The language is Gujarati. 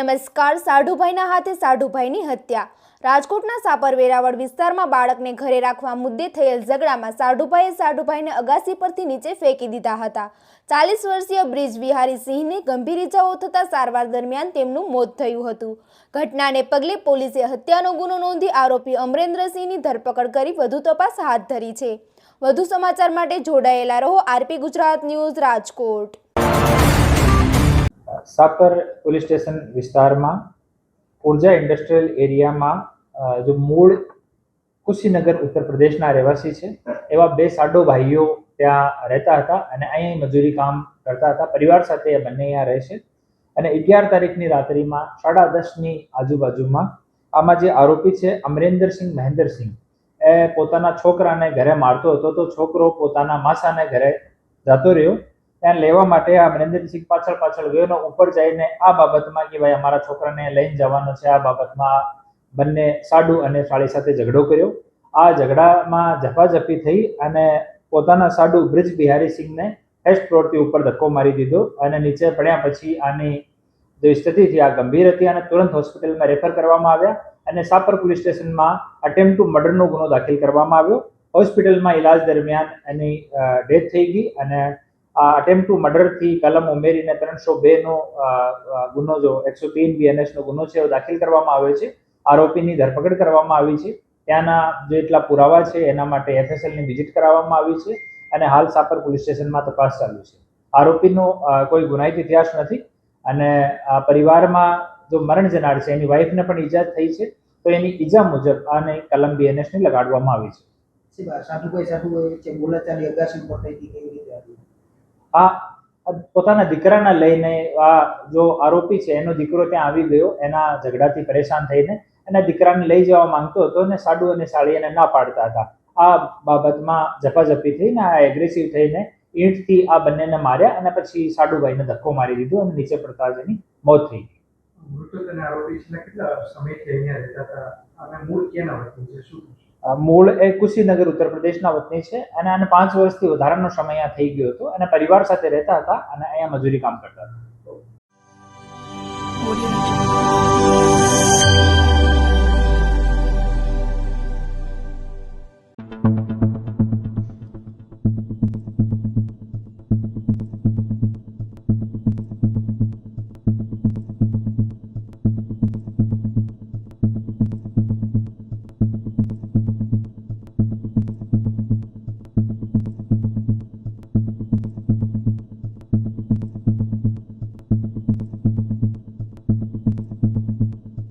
નમસ્કાર. સાઢુભાઈના હાથે સાઢુભાઈની હત્યા. રાજકોટના સાપર વેરાવળ વિસ્તારમાં બાળકને ઘરે રાખવા મુદ્દે થયેલ ઝઘડામાં સાઢુભાઈએ સાઢુભાઈને અગાસી પરથી નીચે ફેંકી દીધા હતા. 40 વર્ષીય બ્રિજ વિહારી સિંહને ગંભીર ઇજાઓ થતા સારવાર દરમિયાન તેમનું મોત થયું હતું. ઘટનાને પગલે પોલીસે હત્યાનો ગુનો નોંધી આરોપી અમરેન્દ્રસિંહની ધરપકડ કરી વધુ તપાસ હાથ ધરી છે. વધુ સમાચાર માટે જોડાયેલા રહો RP Gujarat news Rajkot. Sapar police station વિસ્તારમાં ઉર્જા ઇન્ડસ્ટ્રીયલ એરિયામાં જો મૂળ કુશીનગર ઉત્તર પ્રદેશના રહેવાસી છે એવા બે સાડો ભાઈઓ ત્યાં રહેતા હતા અને અહીં મજૂરી કામ કરતા હતા. પરિવાર સાથે એ બંને અહીંયા રહે છે અને 11 તારીખની રાત્રિમાં 10:30ની આજુબાજુમાં આમાં જે આરોપી છે અમરેન્દ્રસિંહ મહેન્દ્રસિંહ એ પોતાના છોકરાને ઘરે મારતો હતો તો છોકરો પોતાના માસાને ઘરે જતો રહ્યો. ત્યાં લેવા માટે આ અમરેન્દ્રસિંહ પાછળ ગયો ને ઉપર જઈને આ બાબતમાં કે ભાઈ અમારા છોકરાને લઈને જવાનો છે, આ બાબતમાં બંને સાડુ અને સાળી સાથે ઝઘડો કર્યો. આ ઝઘડામાં ઝપાઝપી થઈ અને પોતાના સાડુ બ્રિજ બિહારી સિંહને ફર્સ્ટ ફ્લોરથી ઉપર ધક્કો મારી દીધો અને નીચે પડ્યા પછી આની જે સ્થિતિ હતી આ ગંભીર હતી અને તુરંત હોસ્પિટલમાં રેફર કરવામાં આવ્યા અને સાપર પોલીસ સ્ટેશનમાં અટેમ્પ્ટ ટુ મર્ડરનો ગુનો દાખલ કરવામાં આવ્યો. હોસ્પિટલમાં ઇલાજ દરમિયાન એની ડેથ થઈ ગઈ અને આ અટેમ્પ્ટ ટુ મર્ડરથી કલમ ઉમેરીને 302નો ગુનો જો 103 BNS નો ગુનો છે એ દાખલ કરવામાં આવ્યો છે. આરોપીની ધરપકડ કરવામાં આવી છે. ત્યાંના જેટલા પુરાવા છે એના માટે FSLની વિઝિટ કરાવવામાં આવી છે અને હાલ સાપર પોલીસ સ્ટેશનમાં તપાસ ચાલુ છે. આરોપીનો કોઈ ગુનાહિત ઇતિહાસ નથી અને પરિવારમાં જો મરણ જનાર છે એની વાઈફને પણ ઈજા થઈ છે તો એની ઈજા મુજબ આને કલમ BNS ની લગાડવામાં આવી છે. સાઢુભાઈ બોલાચાલી અગાસી પર થઈ હતી કેવી રીતે હતી? આ પોતાના દીકરાને લઈને આ જો આરોપી છે એનો દીકરો ત્યાં આવી ગયો એના ઝઘડાથી પરેશાન થઈને એના દીકરાને લઈ જવા માંગતો હતો અને સાડુ અને સાળી એને ના પાડતા હતા. આ બાબતમાં ઝપાઝપી થઈને આ એગ્રેસિવ થઈને ઈંટથી આ બંનેને માર્યા અને પછી સાડુભાઈને ધક્કો મારી દીધો અને નીચે પડતા જ એની મોત થઈ ગઈ. મૃતક અને આરોપી કેટલા સમયથી અહીંયા રહેતા હતા અને મૂળ ક્યાંના વતની છે? શું મૂળ એ કુશીનગર ઉત્તર પ્રદેશના વતની છે અને આને 5 વર્ષથી વધારાનો સમય અહીંયા થઈ ગયો હતો અને પરિવાર સાથે રહેતા હતા અને અહીંયા મજૂરી કામ કરતા હતા.